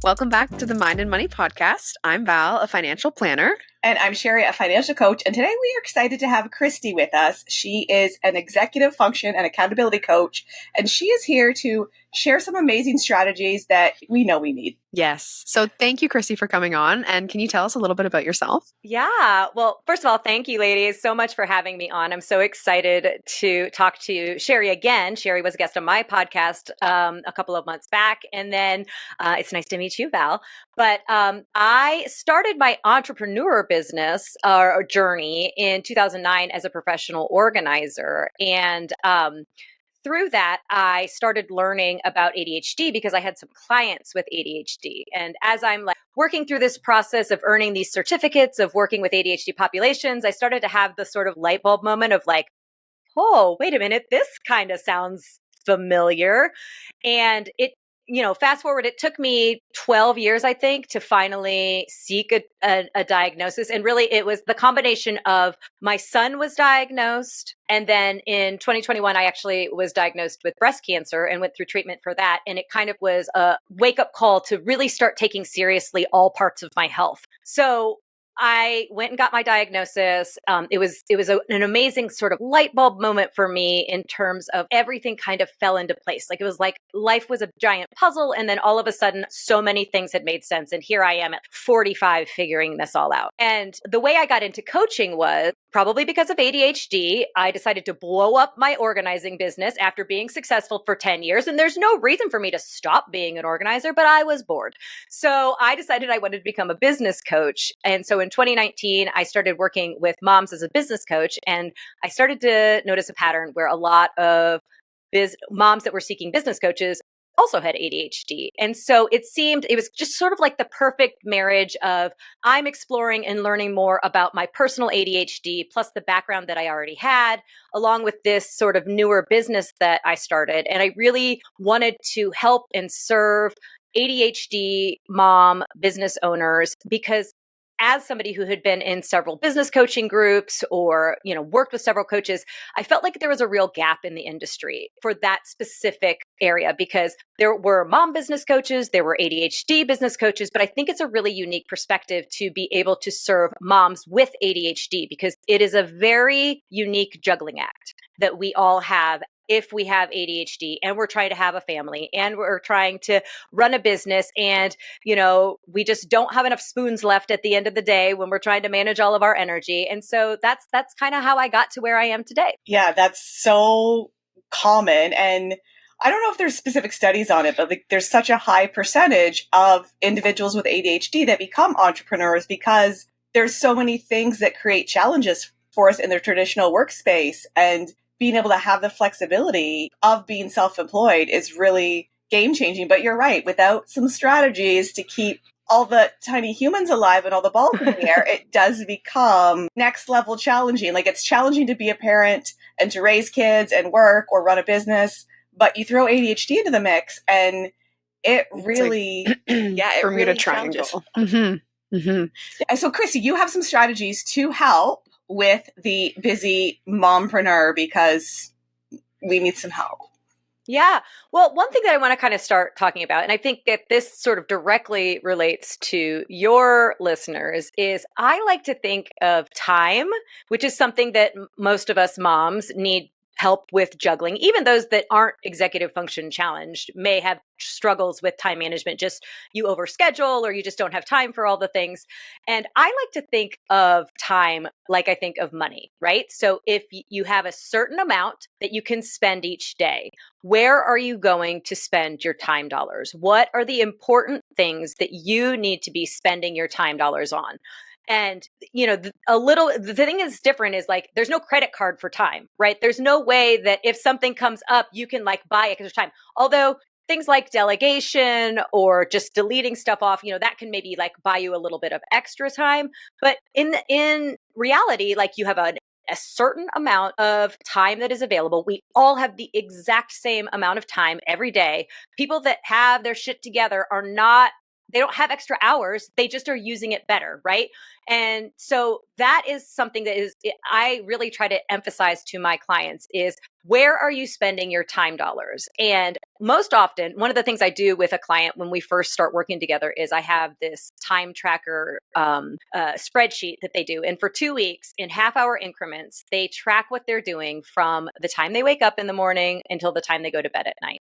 Welcome back to the Mind and Money podcast. I'm Val, a financial planner. And I'm Sherry, a financial coach. And today we are excited to have Christy with us. She is an executive function and accountability coach. And she is here to share some amazing strategies that we know we need. Yes. So thank you, Christy, for coming on. And can you tell us a little bit about yourself? Yeah. Well, first of all, thank you, ladies, so much for having me on. I'm so excited to talk to Sherry again. Sherry was a guest on my podcast a couple of months back. And then it's nice to meet you, Val. But I started my entrepreneur business or journey in 2009 as a professional organizer. And through that, I started learning about ADHD because I had some clients with ADHD. And as I'm working through this process of earning these certificates of working with ADHD populations, I started to have the sort of light bulb moment of oh, wait a minute, this kind of sounds familiar. And fast forward, it took me 12 years, I think, to finally seek a diagnosis. And really, it was the combination of my son was diagnosed. And then in 2021, I actually was diagnosed with breast cancer and went through treatment for that. And it kind of was a wake-up call to really start taking seriously all parts of my health. So I went and got my diagnosis. It was an amazing sort of light bulb moment for me in terms of everything kind of fell into place. It was like life was a giant puzzle. And then all of a sudden, so many things had made sense. And here I am at 45 figuring this all out. And the way I got into coaching was probably because of ADHD. I decided to blow up my organizing business after being successful for 10 years. And there's no reason for me to stop being an organizer, but I was bored. So I decided I wanted to become a business coach. And so in 2019, I started working with moms as a business coach, and I started to notice a pattern where a lot of moms that were seeking business coaches also had ADHD. And so it was just sort of like the perfect marriage of I'm exploring and learning more about my personal ADHD, plus the background that I already had, along with this sort of newer business that I started. And I really wanted to help and serve ADHD mom business owners because as somebody who had been in several business coaching groups or, worked with several coaches, I felt like there was a real gap in the industry for that specific area because there were mom business coaches, there were ADHD business coaches, but I think it's a really unique perspective to be able to serve moms with ADHD because it is a very unique juggling act that we all have if we have ADHD and we're trying to have a family and we're trying to run a business and, we just don't have enough spoons left at the end of the day when we're trying to manage all of our energy. And so that's kind of how I got to where I am today. Yeah, that's so common. And I don't know if there's specific studies on it, but there's such a high percentage of individuals with ADHD that become entrepreneurs because there's so many things that create challenges for us in their traditional workspace. And being able to have the flexibility of being self-employed is really game-changing. But you're right, without some strategies to keep all the tiny humans alive and all the balls in the air, it does become next level challenging. It's challenging to be a parent and to raise kids and work or run a business, but you throw ADHD into the mix and it really, it Bermuda really Triangle. Mm-hmm. Mm-hmm. And so, Christy, you have some strategies to help with the busy mompreneur because we need some help. Yeah. Well, one thing that I want to kind of start talking about, and I think that this sort of directly relates to your listeners, is I like to think of time, which is something that most of us moms need help with juggling. Even those that aren't executive function challenged may have struggles with time management, just you overschedule or you just don't have time for all the things. And I like to think of time like I think of money, right? So if you have a certain amount that you can spend each day, where are you going to spend your time dollars? What are the important things that you need to be spending your time dollars on? And, the thing is different is there's no credit card for time, right? There's no way that if something comes up, you can buy extra time. Although things like delegation or just deleting stuff off, that can maybe buy you a little bit of extra time. But in reality, you have a certain amount of time that is available. We all have the exact same amount of time every day. People that have their shit together they don't have extra hours. They just are using it better, right? And so that is something that I really try to emphasize to my clients is where are you spending your time dollars? And most often, one of the things I do with a client when we first start working together is I have this time tracker spreadsheet that they do. And for 2 weeks, in half-hour increments, they track what they're doing from the time they wake up in the morning until the time they go to bed at night.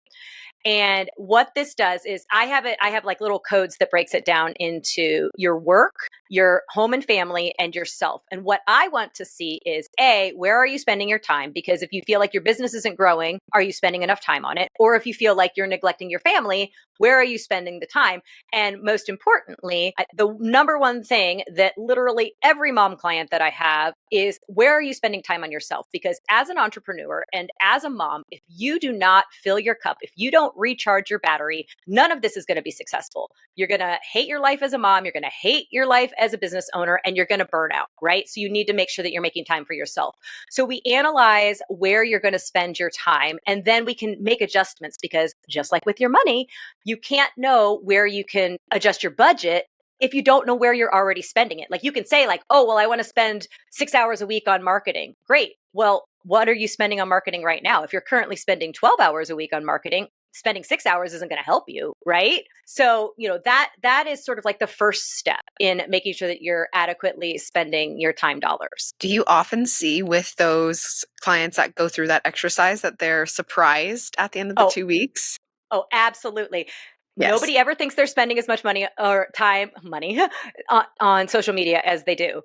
And what this does is I have like little codes that breaks it down into your work, your home and family, and yourself. And what I want to see is A, where are you spending your time? Because if you feel like your business isn't growing, are you spending enough time on it? Or if you feel like you're neglecting your family, where are you spending the time? And most importantly, the number one thing that literally every mom client that I have is where are you spending time on yourself? Because as an entrepreneur and as a mom, if you do not fill your cup, if you don't recharge your battery, none of this is going to be successful. You're going to hate your life as a mom. You're going to hate your life as a business owner, and you're going to burn out, right? So you need to make sure that you're making time for yourself. So we analyze where you're going to spend your time, and then we can make adjustments because just like with your money, you can't know where you can adjust your budget if you don't know where you're already spending it. Like you can say like, oh, well, I want to spend 6 hours a week on marketing. Great. Well, what are you spending on marketing right now? If you're currently spending 12 hours a week on marketing, spending 6 hours isn't going to help you, right? So, that is sort of like the first step in making sure that you're adequately spending your time dollars. Do you often see with those clients that go through that exercise that they're surprised at the end of the 2 weeks? Oh, absolutely. Yes. Nobody ever thinks they're spending as much money or money on social media as they do.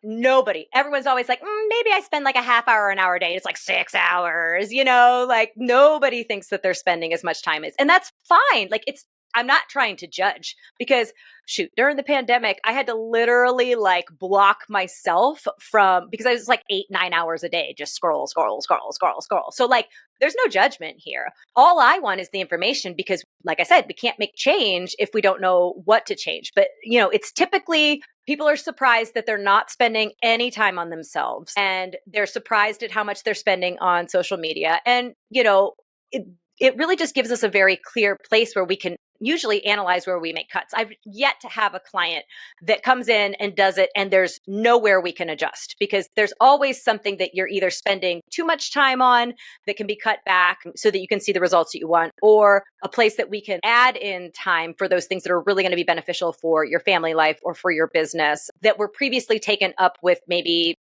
Nobody. Everyone's always like, maybe I spend like a half hour, an hour a day. It's like 6 hours, like nobody thinks that they're spending as much time as, and that's fine. Like I'm not trying to judge because during the pandemic, I had to literally like block myself because I was like 8-9 hours a day, just scroll. So like, there's no judgment here. All I want is the information because like I said, we can't make change if we don't know what to change. But it's typically people are surprised that they're not spending any time on themselves and they're surprised at how much they're spending on social media. And, it really just gives us a very clear place where we can usually analyze where we make cuts. I've yet to have a client that comes in and does it and there's nowhere we can adjust because there's always something that you're either spending too much time on that can be cut back so that you can see the results that you want, or a place that we can add in time for those things that are really going to be beneficial for your family life or for your business that were previously taken up with maybe,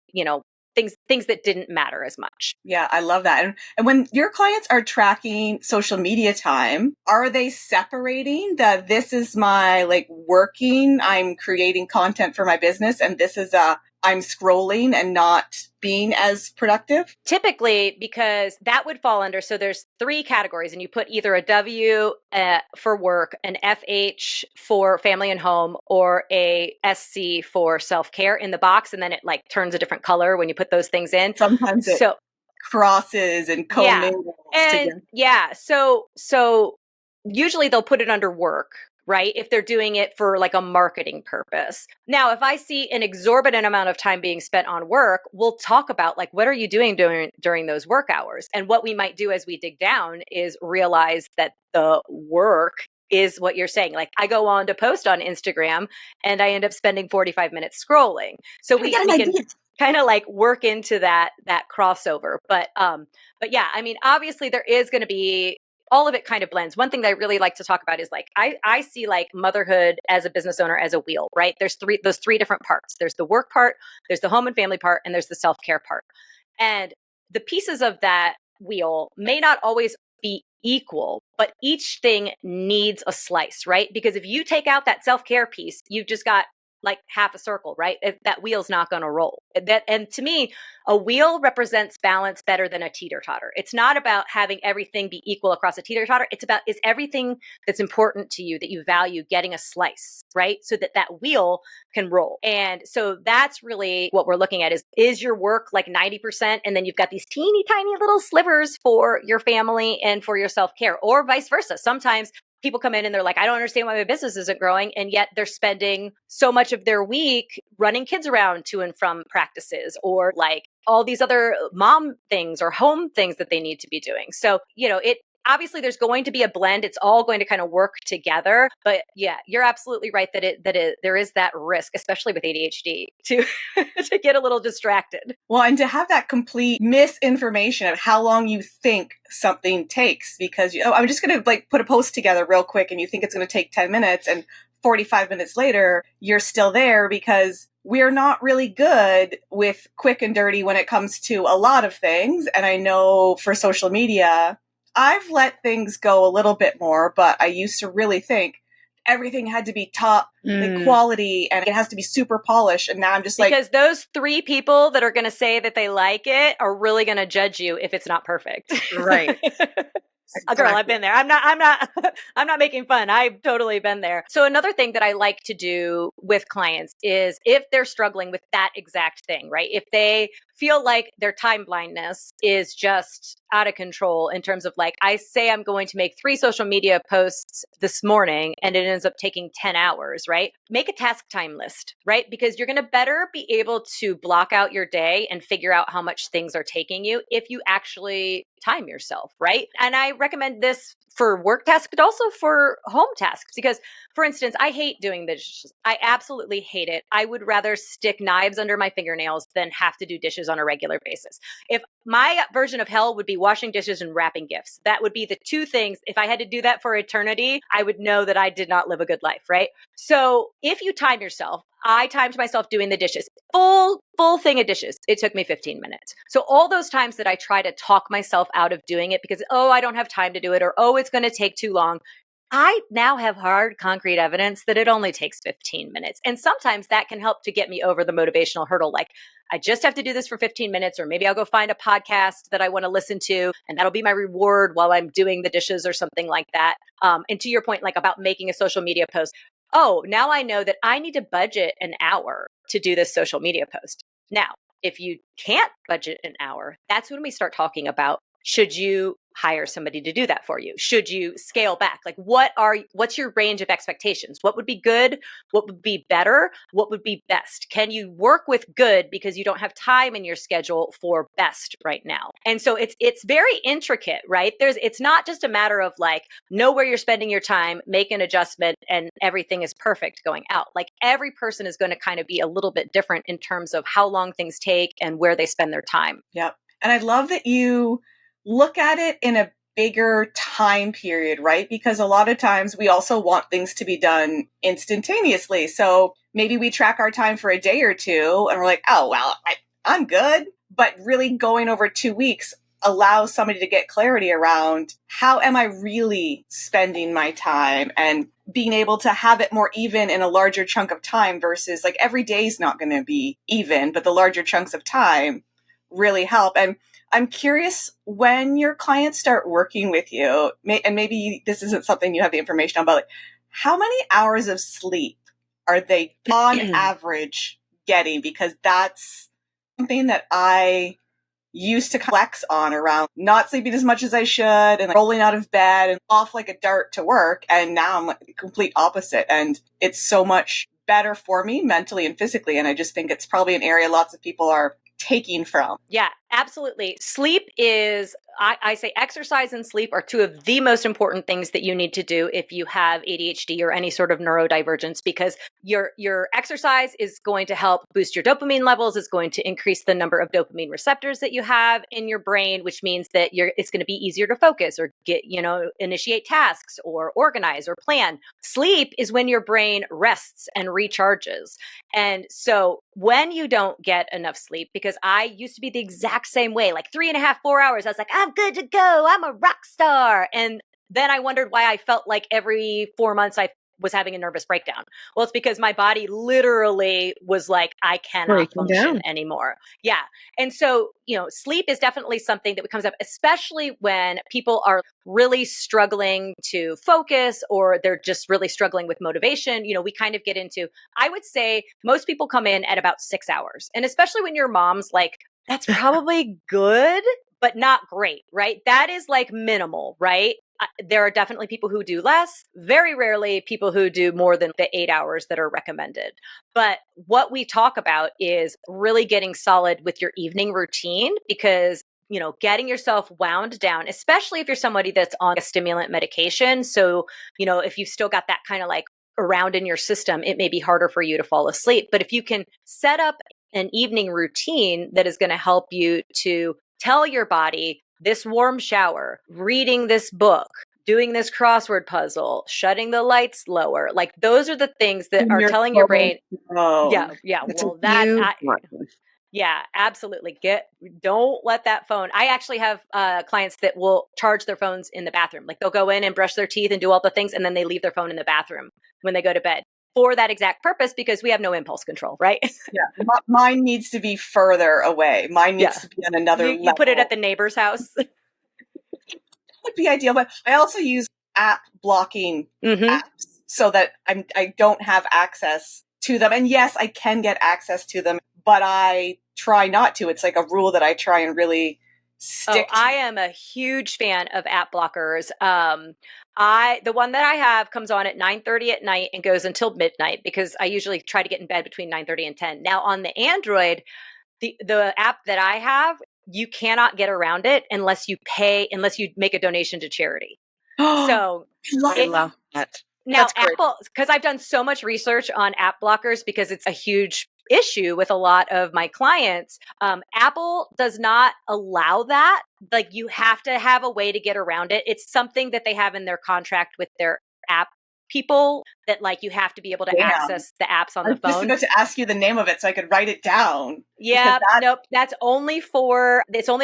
things that didn't matter as much. Yeah, I love that. And when your clients are tracking social media time, are they separating that this is my like working, I'm creating content for my business, and this is I'm scrolling and not being as productive? Typically, because that would fall under, so there's 3 categories and you put either a W for work, an FH for family and home, or a SC for self-care in the box. And then it like turns a different color when you put those things in. Sometimes it crosses and commingles together. Yeah. So usually they'll put it under work, right? If they're doing it for like a marketing purpose. Now, if I see an exorbitant amount of time being spent on work, we'll talk about like, what are you doing during those work hours? And what we might do as we dig down is realize that the work is what you're saying. Like I go on to post on Instagram and I end up spending 45 minutes scrolling. So we can kind of like work into that crossover. But yeah, I mean, obviously there is going to be, all of it kind of blends. One thing that I really like to talk about is like, I see like motherhood as a business owner as a wheel, right? There's those three different parts. There's the work part, there's the home and family part, and there's the self-care part. And the pieces of that wheel may not always be equal, but each thing needs a slice, right? Because if you take out that self-care piece, you've just got like half a circle, right? That wheel's not going to roll. And to me, a wheel represents balance better than a teeter-totter. It's not about having everything be equal across a teeter-totter. It's about, is everything that's important to you that you value getting a slice, right? So that wheel can roll. And so that's really what we're looking at is your work like 90%? And then you've got these teeny tiny little slivers for your family and for your self-care, or vice versa. Sometimes people come in and they're like, I don't understand why my business isn't growing. And yet they're spending so much of their week running kids around to and from practices, or like all these other mom things or home things that they need to be doing. So, obviously there's going to be a blend. It's all going to kind of work together. But yeah, you're absolutely right that there is that risk, especially with ADHD, to to get a little distracted. Well, and to have that complete misinformation of how long you think something takes, because I'm just going to like put a post together real quick and you think it's going to take 10 minutes and 45 minutes later, you're still there, because we're not really good with quick and dirty when it comes to a lot of things. And I know for social media, I've let things go a little bit more, but I used to really think everything had to be top quality and it has to be super polished. And now I'm just because those 3 people that are going to say that they like it are really going to judge you if it's not perfect. Right. Exactly. Girl, I've been there. I'm not making fun. I've totally been there. So another thing that I like to do with clients is if they're struggling with that exact thing, right? If they feel like their time blindness is just out of control in terms of like, I say I'm going to make 3 social media posts this morning and it ends up taking 10 hours, right? Make a task time list, right? Because you're going to better be able to block out your day and figure out how much things are taking you if you actually time yourself, right? And I recommend this for work tasks, but also for home tasks. Because, for instance, I hate doing the dishes. I absolutely hate it. I would rather stick knives under my fingernails than have to do dishes on a regular basis. If my version of hell would be washing dishes and wrapping gifts, that would be the 2 things. If I had to do that for eternity, I would know that I did not live a good life, right? So if you time yourself, I timed myself doing the dishes, full thing of dishes. It took me 15 minutes. So all those times that I try to talk myself out of doing it because, oh, I don't have time to do it, or, oh, it's going to take too long, I now have hard, concrete evidence that it only takes 15 minutes. And sometimes that can help to get me over the motivational hurdle. Like, I just have to do this for 15 minutes, or maybe I'll go find a podcast that I want to listen to, and that'll be my reward while I'm doing the dishes or something like that. And to your point, like about making a social media post, oh, now I know that I need to budget an hour to do this social media post. Now, if you can't budget an hour, that's when we start talking about, should you hire somebody to do that for you? Should you scale back? Like, what's your range of expectations? What would be good? What would be better? What would be best? Can you work with good because you don't have time in your schedule for best right now? And so it's very intricate, right? It's not just a matter of like, know where you're spending your time, make an adjustment, and everything is perfect going out. Like, every person is going to kind of be a little bit different in terms of how long things take and where they spend their time. Yep. And I love that you look at it in a bigger time period, right? Because a lot of times we also want things to be done instantaneously. So maybe we track our time for a day or 2 and we're like, oh, well, I'm good. But really going over 2 weeks allows somebody to get clarity around, how am I really spending my time, and being able to have it more even in a larger chunk of time versus like every day is not going to be even, but the larger chunks of time really help. And I'm curious, when your clients start working with you, and maybe this isn't something you have the information on, but like, how many hours of sleep are they on average getting? Because that's something that I used to flex on around not sleeping as much as I should and like rolling out of bed and off like a dart to work. And now I'm like the complete opposite. And it's so much better for me mentally and physically. And I just think it's probably an area lots of people are taking from. Yeah, absolutely. Sleep is, I say exercise and sleep are 2 of the most important things that you need to do if you have ADHD or any sort of neurodivergence, because your exercise is going to help boost your dopamine levels. It's going to increase the number of dopamine receptors that you have in your brain, which means that it's going to be easier to focus or initiate tasks or organize or plan. Sleep is when your brain rests and recharges. And so when you don't get enough sleep, because I used to be the exact same way, like 3.5, 4 hours, I was like, I'm good to go. I'm a rock star. And then I wondered why I felt like every 4 months I was having a nervous breakdown. Well, it's because my body literally was like, I cannot function anymore. Yeah. And so, sleep is definitely something that comes up, especially when people are really struggling to focus or they're just really struggling with motivation. We kind of get into, I would say most people come in at about 6 hours. And especially when your mom's like, that's probably good, but not great, right? That is like minimal, right? There are definitely people who do less, very rarely people who do more than the 8 hours that are recommended. But what we talk about is really getting solid with your evening routine, because getting yourself wound down, especially if you're somebody that's on a stimulant medication. So, if you've still got that kind of like around in your system, it may be harder for you to fall asleep. But if you can set up an evening routine that is going to help you to tell your body this warm shower, reading this book, doing this crossword puzzle, shutting the lights lower, like those are the things that are telling your brain. Yeah. Well, yeah, absolutely. Don't let that phone. I actually have clients that will charge their phones in the bathroom. Like they'll go in and brush their teeth and do all the things, and then they leave their phone in the bathroom when they go to bed for that exact purpose, because we have no impulse control, right? Yeah, mine needs to be further away. Mine needs to be on another level. You put it at the neighbor's house. Would be ideal, but I also use app blocking apps so that I don't have access to them. And yes, I can get access to them, but I try not to. It's like a rule that I try and really stick to. I am a huge fan of app blockers. The one that I have comes on at 9:30 at night and goes until midnight, because I usually try to get in bed between 9:30 and 10. Now on the Android, the app that I have, you cannot get around it unless you make a donation to charity. So I love that. Now Apple, because I've done so much research on app blockers, because it's a huge issue with a lot of my clients. Apple does not allow that. Like you have to have a way to get around it. It's something that they have in their contract with their app people, that like you have to be able to access the apps on the phone. I was just about to ask you the name of it so I could write it down. Yeah, nope. It's only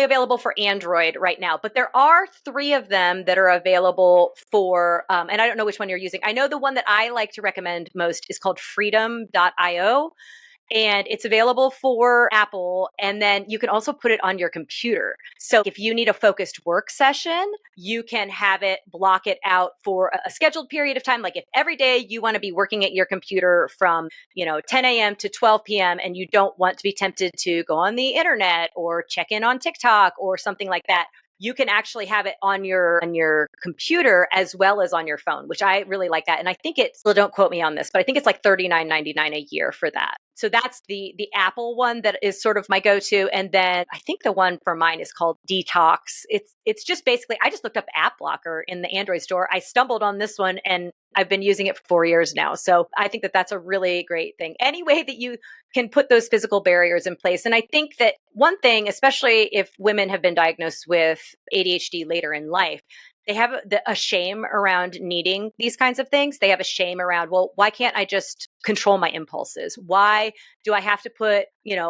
available for Android right now, but there are 3 of them that are available for, and I don't know which one you're using. I know the one that I like to recommend most is called freedom.io. And it's available for Apple. And then you can also put it on your computer. So if you need a focused work session, you can have it block it out for a scheduled period of time. Like if every day you want to be working at your computer from, 10 a.m. to 12 p.m. and you don't want to be tempted to go on the internet or check in on TikTok or something like that, you can actually have it on your computer as well as on your phone, which I really like that. And I think well, don't quote me on this, but I think it's like $39.99 a year for that. So that's the Apple one that is sort of my go-to. And then I think the one for mine is called Detox. It's just basically, I just looked up app blocker in the Android store. I stumbled on this one and I've been using it for 4 years now. So I think that that's a really great thing. Any way that you can put those physical barriers in place. And I think that one thing, especially if women have been diagnosed with ADHD later in life, they have a shame around needing these kinds of things. They have a shame around, well, why can't I just control my impulses? Why do I have to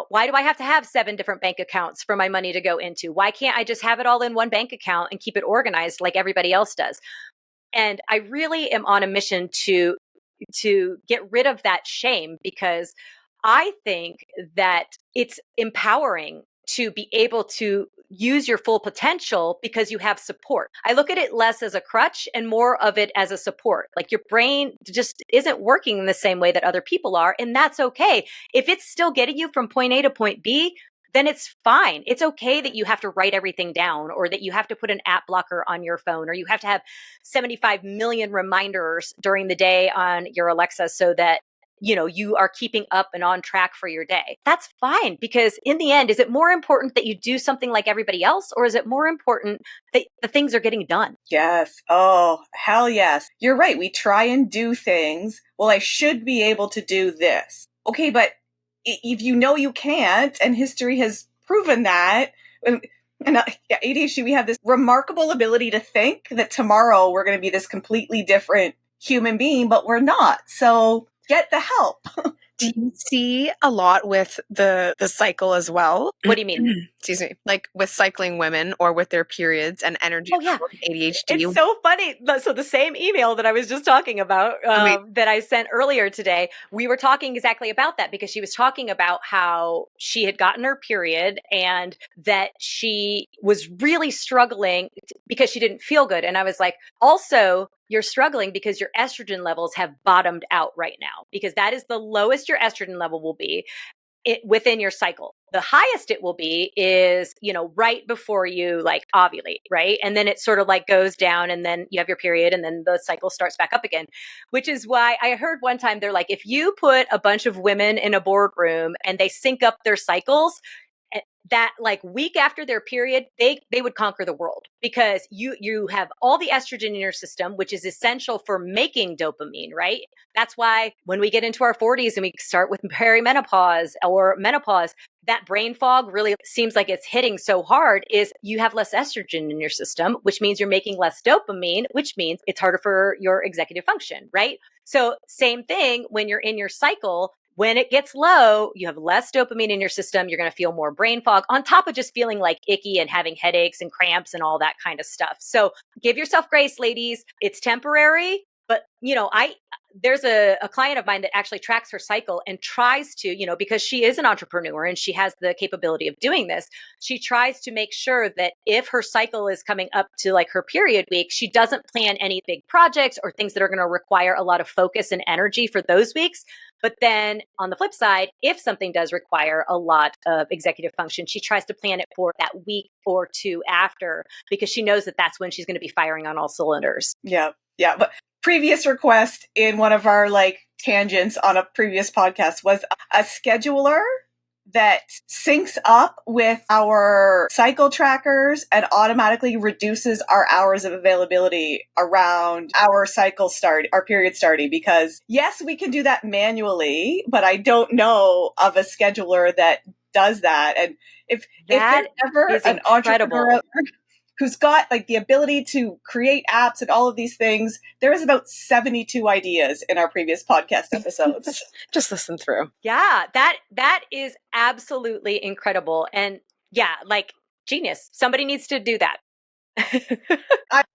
why do I have to have 7 different bank accounts for my money to go into? Why can't I just have it all in one bank account and keep it organized like everybody else does? And I really am on a mission to get rid of that shame, because I think that it's empowering to be able to use your full potential because you have support. I look at it less as a crutch and more of it as a support. Like your brain just isn't working in the same way that other people are. And that's okay. If it's still getting you from point A to point B, then it's fine. It's okay that you have to write everything down, or that you have to put an app blocker on your phone, or you have to have 75 million reminders during the day on your Alexa so that you are keeping up and on track for your day. That's fine, because in the end, is it more important that you do something like everybody else, or is it more important that the things are getting done? Yes. Oh, hell yes. You're right. We try and do things. Well, I should be able to do this. Okay, but if you can't, and history has proven that, and ADHD, we have this remarkable ability to think that tomorrow we're going to be this completely different human being, but we're not. So get the help. Do you see a lot with the cycle as well? What do you mean? Excuse me. Like with cycling women or with their periods and energy. Oh, yeah. ADHD. It's so funny. So the same email that I was just talking about that I sent earlier today, we were talking exactly about that, because she was talking about how she had gotten her period and that she was really struggling because she didn't feel good. And I was like, also, you're struggling because your estrogen levels have bottomed out right now, because that is the lowest your estrogen level will be within your cycle. The highest it will be is, right before you like ovulate, right? And then it sort of like goes down, and then you have your period, and then the cycle starts back up again, which is why I heard one time they're like, if you put a bunch of women in a boardroom and they sync up their cycles, that like week after their period, they would conquer the world because you have all the estrogen in your system, which is essential for making dopamine, right? That's why when we get into our 40s and we start with perimenopause or menopause, that brain fog really seems like it's hitting so hard is you have less estrogen in your system, which means you're making less dopamine, which means it's harder for your executive function, right? So same thing when you're in your cycle. When it gets low, you have less dopamine in your system. You're going to feel more brain fog on top of just feeling like icky and having headaches and cramps and all that kind of stuff. So give yourself grace, ladies. It's temporary, but there's a client of mine that actually tracks her cycle and tries to, because she is an entrepreneur and she has the capability of doing this, she tries to make sure that if her cycle is coming up to like her period week, she doesn't plan any big projects or things that are going to require a lot of focus and energy for those weeks. But then on the flip side, if something does require a lot of executive function, she tries to plan it for that week or two after because she knows that that's when she's going to be firing on all cylinders. Yeah. Yeah. But previous request in one of our like tangents on a previous podcast was a scheduler that syncs up with our cycle trackers and automatically reduces our hours of availability around our our period starting. Because yes, we can do that manually, but I don't know of a scheduler that does that. And if there's ever an entrepreneur out there who's got like the ability to create apps and all of these things, there is about 72 ideas in our previous podcast episodes. Just listen through. Yeah, that is absolutely incredible. And yeah, like genius. Somebody needs to do that.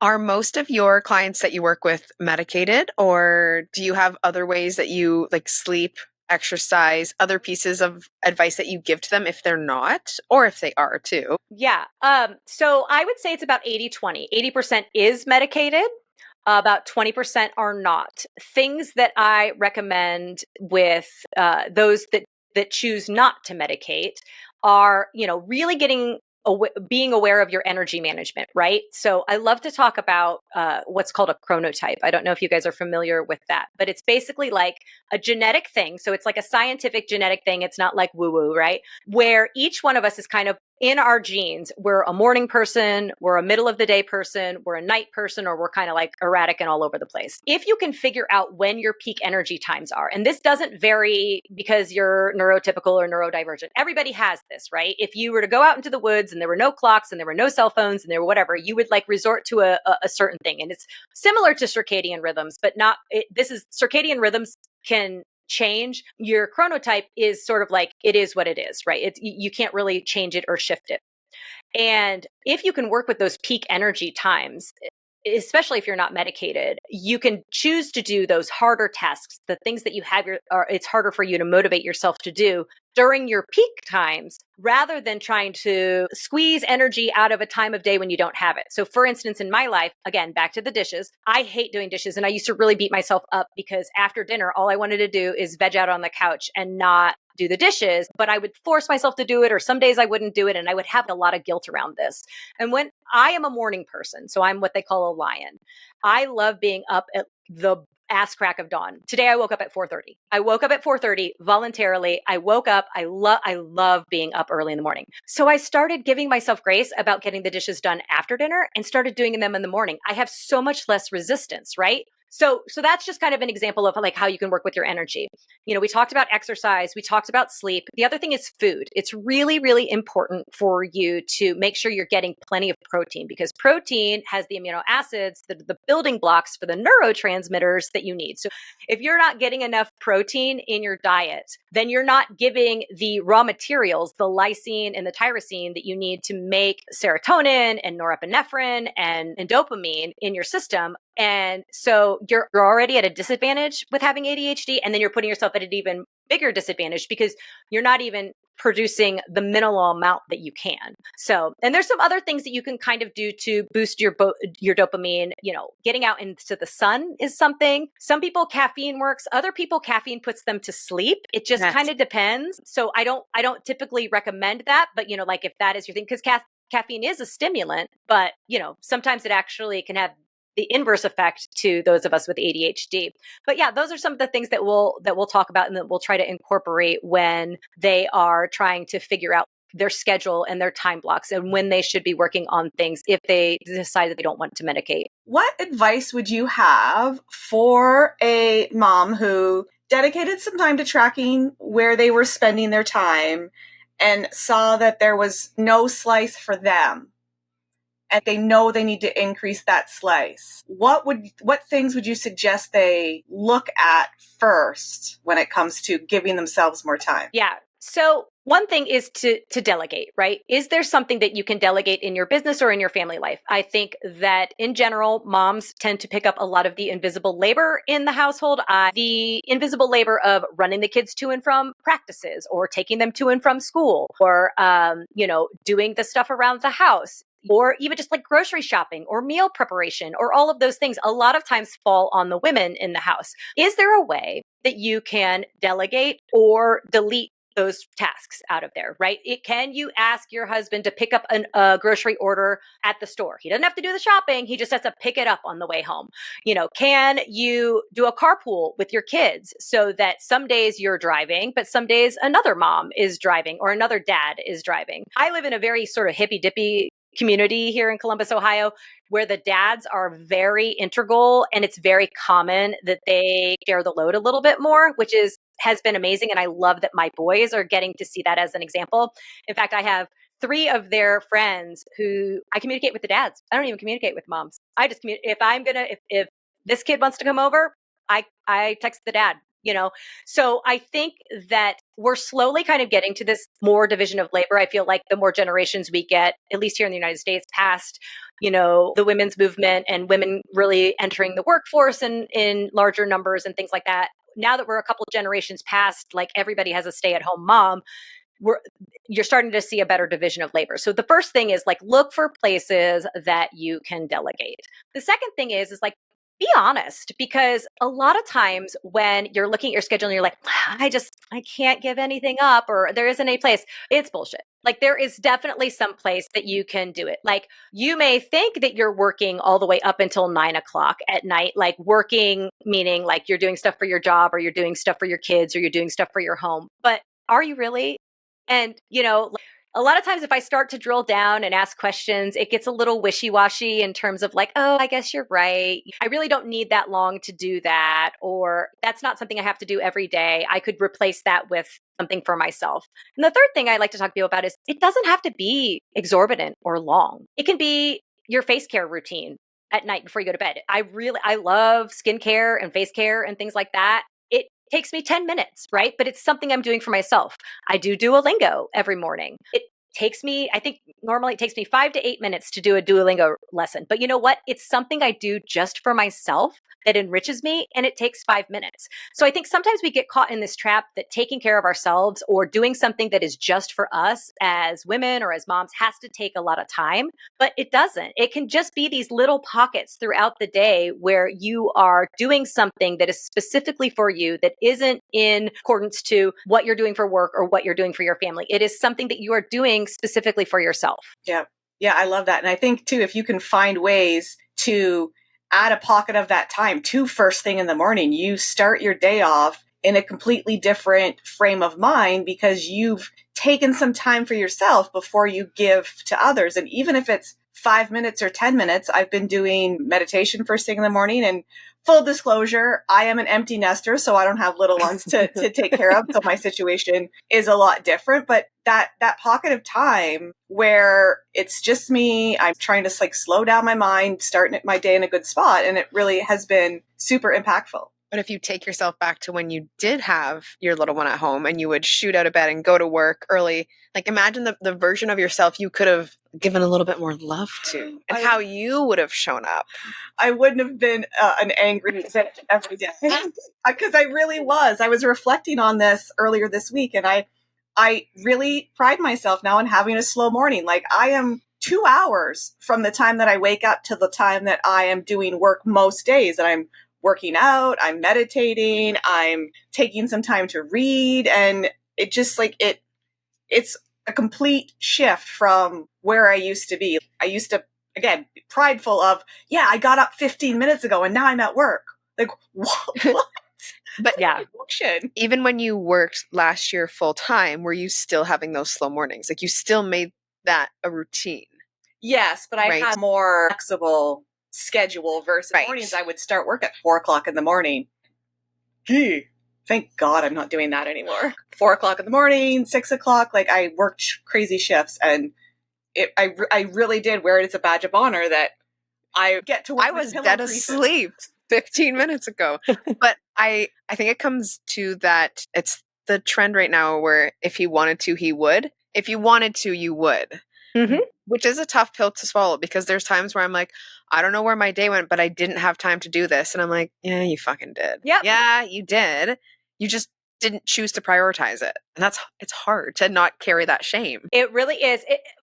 Are most of your clients that you work with medicated, or do you have other ways that you like sleep, exercise, other pieces of advice that you give to them if they're not, or if they are too? Yeah. So I would say it's about 80-20. 80% is medicated. About 20% are not. Things that I recommend with those that choose not to medicate are, really being aware of your energy management, right? So I love to talk about what's called a chronotype. I don't know if you guys are familiar with that, but it's basically like a genetic thing. So it's like a scientific genetic thing. It's not like woo-woo, right? Where each one of us is kind of in our genes. We're a morning person, we're a middle of the day person, we're a night person, or we're kind of like erratic and all over the place. If you can figure out when your peak energy times are, and this doesn't vary because you're neurotypical or neurodivergent. Everybody has this, right? If you were to go out into the woods and there were no clocks and there were no cell phones and there were whatever, you would like resort to a certain thing. And it's similar to circadian rhythms, but circadian rhythms can change. Your chronotype is sort of like, it is what it is, right? You can't really change it or shift it. And if you can work with those peak energy times, especially if you're not medicated, you can choose to do those harder tasks, the things that it's harder for you to motivate yourself to do during your peak times, rather than trying to squeeze energy out of a time of day when you don't have it. So for instance, in my life, again, back to the dishes, I hate doing dishes. And I used to really beat myself up because after dinner, all I wanted to do is veg out on the couch and not do the dishes, but I would force myself to do it, or some days I wouldn't do it. And I would have a lot of guilt around this. And when I am a morning person, so I'm what they call a lion, I love being up at the ass crack of dawn. Today I woke up at 4:30. I woke up at 4:30 voluntarily. I woke up. I love being up early in the morning. So I started giving myself grace about getting the dishes done after dinner and started doing them in the morning. I have so much less resistance, right? So that's just kind of an example of like how you can work with your energy. We talked about exercise, we talked about sleep. The other thing is food. It's really, really important for you to make sure you're getting plenty of protein, because protein has the amino acids, the building blocks for the neurotransmitters that you need. So if you're not getting enough protein in your diet, then you're not giving the raw materials, the lysine and the tyrosine that you need to make serotonin and norepinephrine and dopamine in your system. And so you're already at a disadvantage with having ADHD, and then you're putting yourself at an even bigger disadvantage because you're not even producing the minimal amount that you can. So, and there's some other things that you can kind of do to boost your dopamine. Getting out into the sun is something. Some people caffeine works. Other people caffeine puts them to sleep. It just kind of depends. So I don't typically recommend that, but like if that is your thing, because caffeine is a stimulant, but sometimes it actually can have the inverse effect to those of us with ADHD. But yeah, those are some of the things that we'll talk about and that we'll try to incorporate when they are trying to figure out their schedule and their time blocks and when they should be working on things if they decide that they don't want to medicate. What advice would you have for a mom who dedicated some time to tracking where they were spending their time and saw that there was no slice for them, and they know they need to increase that slice? What things would you suggest they look at first when it comes to giving themselves more time? Yeah. So one thing is to delegate, right? Is there something that you can delegate in your business or in your family life? I think that in general, moms tend to pick up a lot of the invisible labor in the household. The invisible labor of running the kids to and from practices, or taking them to and from school, or, doing the stuff around the house, or even just like grocery shopping or meal preparation, or all of those things a lot of times fall on the women in the house. Is there a way that you can delegate or delete those tasks out of there, right? Can you ask your husband to pick up a grocery order at the store? He doesn't have to do the shopping. He just has to pick it up on the way home. Can you do a carpool with your kids so that some days you're driving, but some days another mom is driving or another dad is driving? I live in a very sort of hippy dippy community here in Columbus, Ohio, where the dads are very integral, and it's very common that they share the load a little bit more, which has been amazing. And I love that my boys are getting to see that as an example. In fact, I have 3 of their friends who I communicate with the dads. I don't even communicate with moms. I just communicate. If this kid wants to come over, I text the dad. So I think that we're slowly kind of getting to this more division of labor. I feel like the more generations we get, at least here in the United States, past, the women's movement and women really entering the workforce in larger numbers and things like that. Now that we're a couple of generations past, like everybody has a stay-at-home mom, you're starting to see a better division of labor. So the first thing is like, look for places that you can delegate. The second thing is like, be honest, because a lot of times when you're looking at your schedule and you're like, I can't give anything up, or there isn't any place, it's bullshit. Like there is definitely some place that you can do it. Like you may think that you're working all the way up until 9 o'clock at night, like working, meaning like you're doing stuff for your job, or you're doing stuff for your kids, or you're doing stuff for your home. But are you really? And, a lot of times if I start to drill down and ask questions, it gets a little wishy-washy in terms of like, oh, I guess you're right. I really don't need that long to do that. Or that's not something I have to do every day. I could replace that with something for myself. And the third thing I like to talk to people about is it doesn't have to be exorbitant or long. It can be your face care routine at night before you go to bed. I love skincare and face care and things like that. It takes me 10 minutes, right? But it's something I'm doing for myself. I do Duolingo every morning. I think normally it takes me 5 to 8 minutes to do a Duolingo lesson. But you know what? It's something I do just for myself that enriches me, and it takes 5 minutes. So I think sometimes we get caught in this trap that taking care of ourselves or doing something that is just for us as women or as moms has to take a lot of time, but it doesn't. It can just be these little pockets throughout the day where you are doing something that is specifically for you, that isn't in accordance to what you're doing for work or what you're doing for your family. It is something that you are doing specifically for yourself. Yeah. Yeah, I love that. And I think too, if you can find ways to add a pocket of that time to first thing in the morning, you start your day off in a completely different frame of mind because you've taken some time for yourself before you give to others. And even if it's 5 minutes or 10 minutes, I've been doing meditation first thing in the morning. And full disclosure, I am an empty nester, so I don't have little ones to take care of. So my situation is a lot different. But that pocket of time where it's just me, I'm trying to like slow down my mind, starting my day in a good spot. And it really has been super impactful. But if you take yourself back to when you did have your little one at home and you would shoot out of bed and go to work early, like imagine the version of yourself you could have given a little bit more love to and how you would have shown up. I wouldn't have been an angry bitch every day because I really was. I was reflecting on this earlier this week, and I really pride myself now in having a slow morning. Like I am 2 hours from the time that I wake up to the time that I am doing work most days, and I'm working out, I'm meditating, I'm taking some time to read. And it just like, it's a complete shift from where I used to be. I used to, again, prideful of, yeah, I got up 15 minutes ago and now I'm at work. Like, what? But Yeah. function. even when you worked last year full time, were you still having those slow mornings? Like you still made that a routine. Yes, but I Right. had more flexible schedule versus Right. mornings. I would start work at 4 o'clock in the morning. Gee, thank God I'm not doing that anymore. 4 o'clock in the morning, 6 o'clock. Like I worked crazy shifts, and I really did wear it as a badge of honor that I get to work I with was pillow dead creases. asleep 15 minutes ago. But I think it comes to that it's the trend right now where if he wanted to, he would. If you wanted to, you would. Mm-hmm. Which is a tough pill to swallow because there's times where I'm like, I don't know where my day went, but I didn't have time to do this. And I'm like, yeah, you fucking did. Yep. Yeah, you did. You just didn't choose to prioritize it. And it's hard to not carry that shame. It really is.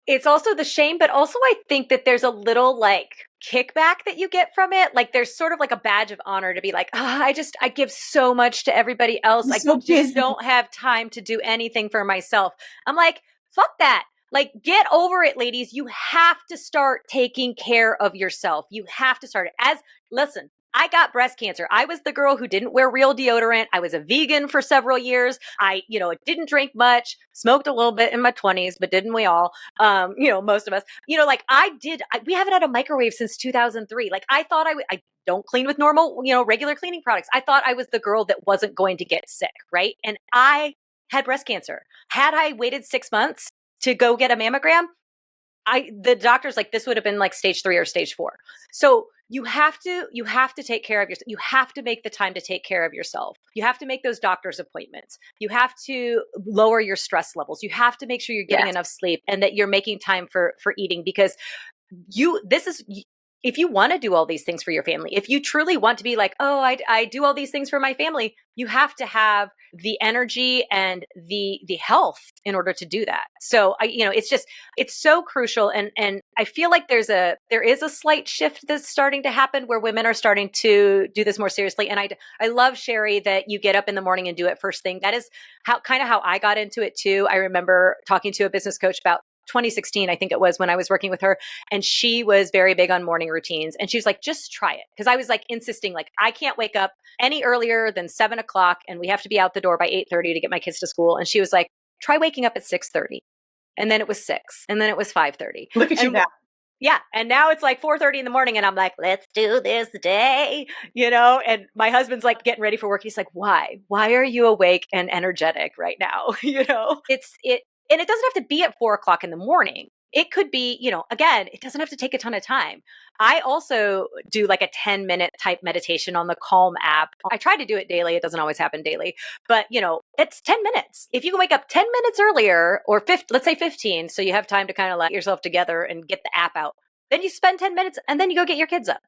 It's also the shame, but also I think that there's a little like kickback that you get from it. Like there's sort of like a badge of honor to be like, I give so much to everybody else. I'm I so just busy. don't have time to do anything for myself. I'm like, fuck that. Like, get over it, ladies. You have to start taking care of yourself. You have to start it. Listen, I got breast cancer. I was the girl who didn't wear real deodorant. I was a vegan for several years. I, didn't drink much, smoked a little bit in my 20s, but didn't we all? Most of us, like we haven't had a microwave since 2003. Like I thought I don't clean with normal, regular cleaning products. I thought I was the girl that wasn't going to get sick. Right. And I had breast cancer. Had I waited 6 months to go get a mammogram, the doctor's like, this would have been like stage 3 or stage 4. So you have to take care of yourself. You have to make the time to take care of yourself. You have to make those doctor's appointments. You have to lower your stress levels. You have to make sure you're getting enough sleep and that you're making time for eating, because if you want to do all these things for your family, if you truly want to be like, oh, I do all these things for my family, you have to have the energy and the health in order to do that. So it's so crucial. And I feel like there is a slight shift that's starting to happen where women are starting to do this more seriously. And I love, Sherry, that you get up in the morning and do it first thing. That is how I got into it too. I remember talking to a business coach about 2016, I think it was, when I was working with her, and she was very big on morning routines. And she was like, just try it. Because I was like insisting, like, I can't wake up any earlier than 7 o'clock and we have to be out the door by 8:30 to get my kids to school. And she was like, try waking up at 6:30. And then it was 6. And then it was 5:30. Look at you now. Yeah. And now it's like 4:30 in the morning and I'm like, let's do this day, and my husband's like getting ready for work. He's like, why are you awake and energetic right now? And it doesn't have to be at 4 o'clock in the morning. It could be, again, it doesn't have to take a ton of time. I also do like a 10-minute type meditation on the Calm app. I try to do it daily. It doesn't always happen daily, but it's 10 minutes. If you can wake up 10 minutes earlier, or let's say 15, so you have time to kind of let yourself together and get the app out, then you spend 10 minutes and then you go get your kids up.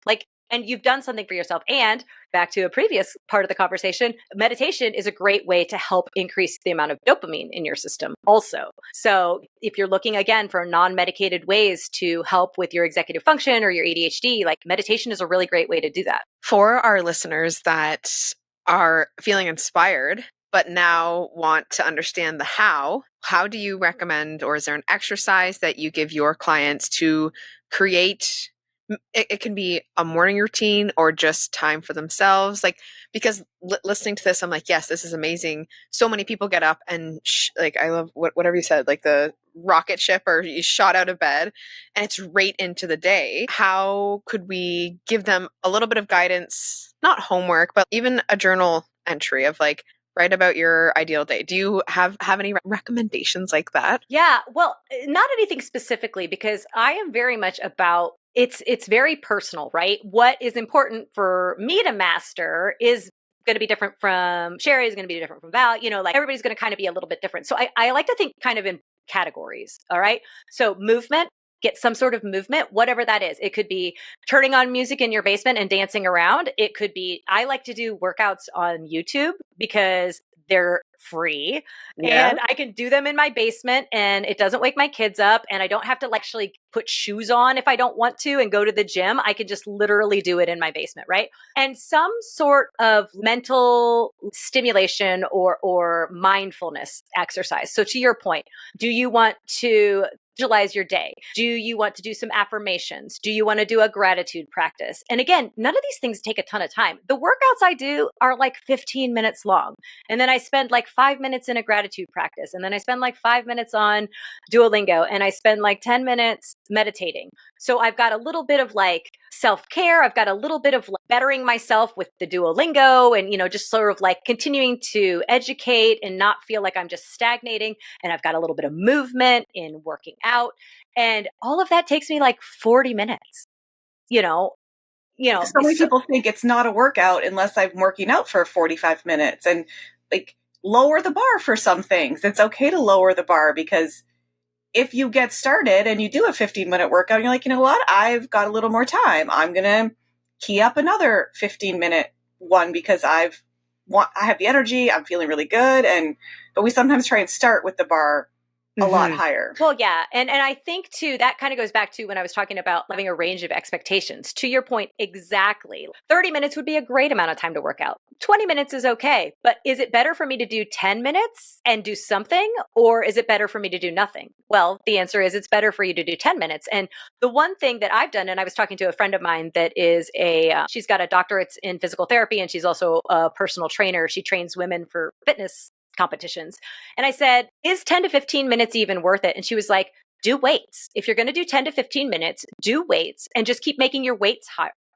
And you've done something for yourself. And back to a previous part of the conversation, meditation is a great way to help increase the amount of dopamine in your system also. So if you're looking, again, for non-medicated ways to help with your executive function or your ADHD, like meditation is a really great way to do that. For our listeners that are feeling inspired, but now want to understand the how do you recommend, or is there an exercise that you give your clients to create? It can be a morning routine or just time for themselves. Because listening to this, I'm like, yes, this is amazing. So many people get up and I love whatever you said, like the rocket ship, or you shot out of bed and it's right into the day. How could we give them a little bit of guidance, not homework, but even a journal entry of like, write about your ideal day? Do you have any recommendations like that? Yeah, well, not anything specifically, because I am very much about it's very personal, right? What is important for me to master is going to be different from Sherry, is going to be different from Val, like everybody's going to kind of be a little bit different. So I like to think kind of in categories. All right. So movement, get some sort of movement, whatever that is. It could be turning on music in your basement and dancing around. It could be, I like to do workouts on YouTube because they're free and I can do them in my basement and it doesn't wake my kids up and I don't have to actually put shoes on if I don't want to and go to the gym. I can just literally do it in my basement, right? And some sort of mental stimulation or mindfulness exercise. So to your point, do you want to visualize your day? Do you want to do some affirmations? Do you want to do a gratitude practice? And again, none of these things take a ton of time. The workouts I do are like 15 minutes long. And then I spend like 5 minutes in a gratitude practice. And then I spend like 5 minutes on Duolingo. And I spend like 10 minutes meditating. So I've got a little bit of like self-care. I've got a little bit of like bettering myself with the Duolingo and, just sort of like continuing to educate and not feel like I'm just stagnating. And I've got a little bit of movement in working out. And all of that takes me like 40 minutes, you know. So many people think it's not a workout unless I'm working out for 45 minutes, and like lower the bar for some things. It's okay to lower the bar, because if you get started and you do a 15-minute workout, you're like, you know what? I've got a little more time. I'm going to key up another 15-minute one because I have the energy. I'm feeling really good. But we sometimes try and start with the bar a lot higher. Well, yeah. And I think too, that kind of goes back to when I was talking about having a range of expectations. To your point, exactly. 30 minutes would be a great amount of time to work out. 20 minutes is okay. But is it better for me to do 10 minutes and do something? Or is it better for me to do nothing? Well, the answer is it's better for you to do 10 minutes. And the one thing that I've done, and I was talking to a friend of mine that is she's got a doctorate in physical therapy, and she's also a personal trainer. She trains women for fitness competitions. And I said, is 10 to 15 minutes even worth it? And she was like, do weights. If you're going to do 10 to 15 minutes, do weights and just keep making your weights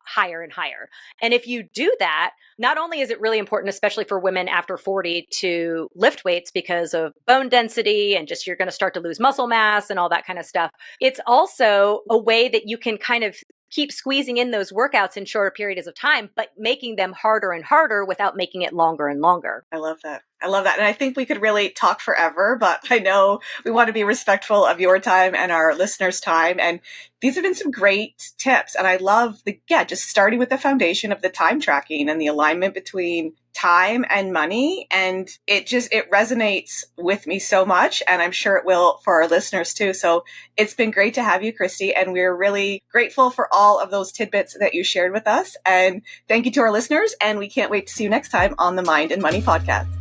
higher and higher. And if you do that, not only is it really important, especially for women after 40, to lift weights because of bone density and just you're going to start to lose muscle mass and all that kind of stuff. It's also a way that you can kind of keep squeezing in those workouts in shorter periods of time, but making them harder and harder without making it longer and longer. I love that. And I think we could really talk forever, but I know we want to be respectful of your time and our listeners' time. And these have been some great tips. And I love just starting with the foundation of the time tracking and the alignment between time and money. And it resonates with me so much. And I'm sure it will for our listeners too. So it's been great to have you, Christy. And we're really grateful for all of those tidbits that you shared with us. And thank you to our listeners. And we can't wait to see you next time on the Mind and Money podcast.